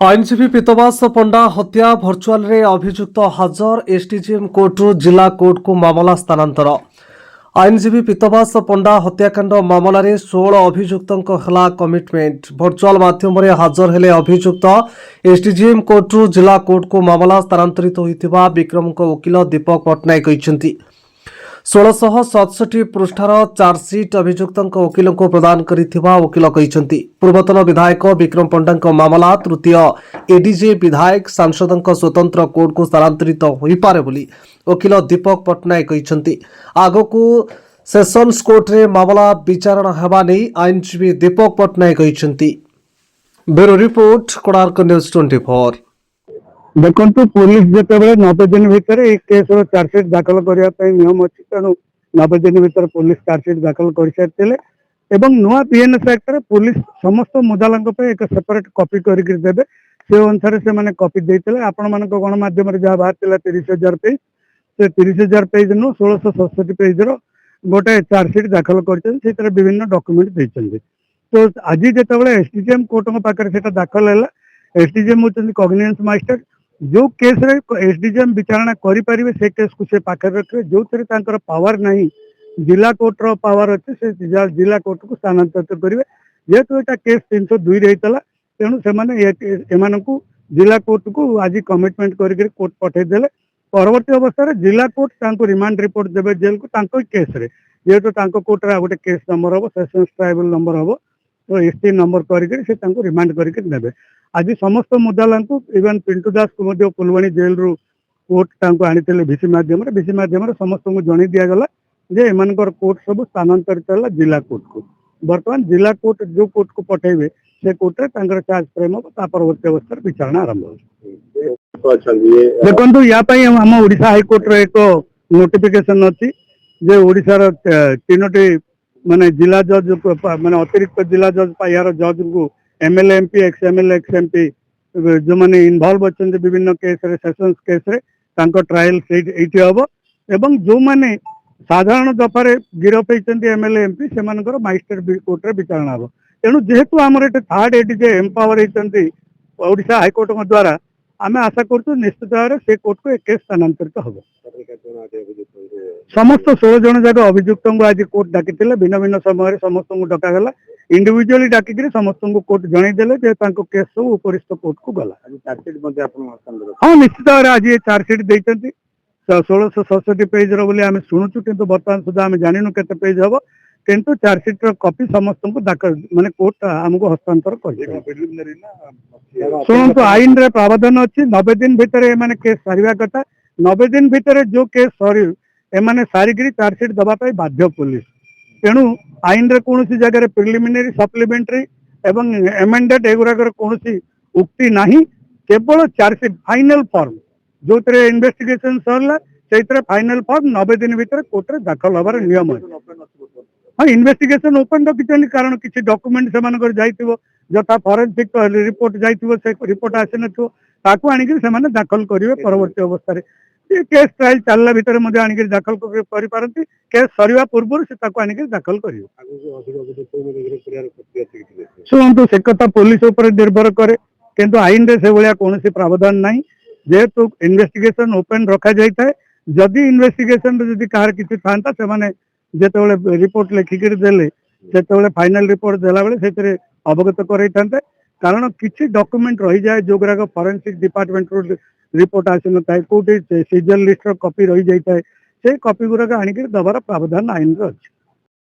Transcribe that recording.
আইনজীবী পীতবাস পণ্ডা হত্যা ভর্চুয়ালে অভিযুক্ত হাজর এসডিজিএম কোর্টর জেলা কোর্টকু মামলা স্থানান্তর। আইনজীবী পীতবাস পণ্ডা হত্যাকাণ্ড মামলার 16 অভিযুক্তଙ୍କ হেলা কমিটমেন্ট। ভর্চুয়াল মাধ্যমে হাজর হেলে অভিযুক্ত এসডিজিএম কোর্টর জেলা কোর্টকু মামলা স্থানান্তরিত হইতিবা বিক্রমଙ୍କ ওকিল দীপক পଟ୍ଟନାୟକ କହିଛନ୍ତି। 1667 ପୃଷ୍ଠାର ଚାର୍ଜସିଟ୍ ଅଭିଯୁକ୍ତଙ୍କ ଓକିଲଙ୍କୁ ପ୍ରଦାନ କରିଥିବା ଓକିଲ କହିଛନ୍ତି। ପୂର୍ବତନ ବିଧାୟକ ବିକ୍ରମ ପଣ୍ଡାଙ୍କ ମାମଲା ତୃତୀୟ ଏଡିଜେ ବିଧାୟକ ସାଂସଦଙ୍କ ସ୍ୱତନ୍ତ୍ର କୋର୍ଟକୁ ସ୍ଥାନାନ୍ତରିତ ହୋଇପାରେ ବୋଲି ଓକିଲ ଦୀପକ ପଟ୍ଟନାୟକ କହିଛନ୍ତି। ଆଗକୁ ସେସନ୍ସ କୋର୍ଟରେ ମାମଲା ବିଚାରଣ ହେବା ନେଇ ଆଇନଜୀବୀ ଦୀପକ ପଟ୍ଟନାୟକ କହିଛନ୍ତି। Bureau report, Konark news 24। देखो पुलिस जिते 90 दिन भितर केस चार्जसीट दाखल करने नियम अच्छी तेणु 90 दिन भर पुलिस चार्जसीट दाखल कर सारी नुआ पीएनएस एक्ट रे पुलिस समस्त मुदाला एक सेपरेट कॉपी करके देवे से अनुसार से मैंने कॉपी देते आपण मान गणमाध्यम जहाँ बाहर 30,000 पेज से 30,000 पेज नु 1667 पेज रोटे चार्जसीट दाखल कर विभिन्न डॉक्यूमेंट देते। तो आज जो एसडीजीएम कोर्ट पाखे दाखल है एसडीजीएम होती कॉग्निजेंस मास्टर जो केस रे एसडीजीएम विचारणा करि परिबे से केस को से पाखे रखे जो तांकर पावर नहीं जिला कोर्ट रो पावर अच्छे से जिला कोर्ट को स्थानांतरित करेंगे जेहेतु एटा केस 302 रहीतला तेणु से माने को जिला कोर्ट को आज कमिटमेंट करके कोर्ट पठे देले परवर्ती अवस्था रे जिला कोर्ट तांको रिमांड रिपोर्ट देबे जेल को तांको केस रे जेहेतु तांको कोर्ट रे गोटे केस नंबर हो सेशंस ट्राइब्यूनल नंबर हो तो एसटी नंबर करके से तांको रिमांड करके नेबे। आज समस्त मुदाला इवन पिंटू दास को फुलवाणी जेल रु कोर्ट तांको आनी भिसी माध्यम समस्त को जन दिगला जे एमानकर कोर्ट सब स्थानांतरित है जिला कोर्ट को। बर्तमान जिला कोर्ट जो कोर्ट को पठेबे से कोर्ट रे तांकर चार्ज फ्रेम हो परवर्ती अवस्था विचारणा आरंभ हो। देखो या आम ओडिशा हाईकोर्ट रो एक नोटिफिकेशन अच्छी जे ओडिशा तीनोटी माने जिला जज माने अतिरिक्त जिला जज यार जज को MLA MP ex MLA x MP जो मैंने इनवॉल्व अच्छा विभिन्न केस रे सेशंस केस रे तांको ट्रायल एटी हम एवं जो मैंने साधारण दफारे गिरफ होती एमएलए एमपी से मजिस्ट्रेट कोर्ट रे विचारणा हम। तेणु जेहेतु आमर ये थर्ड एडीजे एम्पावर होती ओडिशा हाईकोर्ट द्वारा आम आशा करूँ निश्चित भाव से कोर्ट को एक केस स्थानांतरित हम। समस्त 16 जन जाक अभियुक्त को आज कोर्ट डाकी भिन्न भिन्न समय समस्त को डकागला इंडिविजुअली डाकिक समस्त को कोर्ट जनईदेले केस सब उपरिस्थ कोर्ट को गला। हाँ निश्चित भाव आज ये चार्जसीट देते 1667 पेज आम शुणुचु कि बर्तमान सुधा आम जानू के पेज हम किंतु चार्जसीट कॉपी समस्त को दाखल माने कोर्ट आमको हस्तांतर कर। शुणु आईन रे प्रावधान अच्छी 90 दिन भितर केस सारिया कथा 90 दिन भितर जो केस सरी एमाने सारिकी चार्जसीट दवाई बाध्य पुलिस। तेणु आईन रे कौन जगह प्रिलिमिनरी सप्लीमेंटरी एवं एमेंडेड एगुराकर कौन उक्ति नहीं केवल चार्जसीट फाइनल फॉर्म जो इन्वेस्टिगेशन सरला से फाइनल फॉर्म 90 दिन भीतर कोर्ट रे दाखल हबार नियम है। हाँ इन्वेस्टिगेशन ओपन रखिछन कारण किसी डॉक्यूमेंट से जाइथिबो जथा फॉरेंसिक रिपोर्ट जाइथिबो से रिपोर्ट आसे नथिबो ताकू आनिक से दाखल करिवे परवर्ती अवस्था रे केस ट्रायल चलला भीतर मध्ये आनिक दाखल करि पारंती केस सरीवा पूर्व से ताकू आनिक दाखल करिवे। सुनंतु से कथा पुलिस ऊपर निर्भर करे किंतु आईन रे से भलिया कोनोसी प्रावधान नहीं जेहेतु इन्वेस्टिगेशन ओपन रखा जाए जदि इन्वेस्टिगेशन जदि कहार किसी था से माने जेतेबेले रिपोर्ट लिखिक देले सेतेबेले फाइनल रिपोर्ट देला बेले सेतरे अवगत करई थांते कारण किसी डॉक्यूमेंट रही जाए जो गुराक फॉरेंसिक डिपार्टमेंट रो रिपोर्ट आसी न थाए कोठी सीजल लिस्ट रो कॉपी रही जाए से कॉपी गुराक आनिक दबार प्रावधान आईन रो अछि।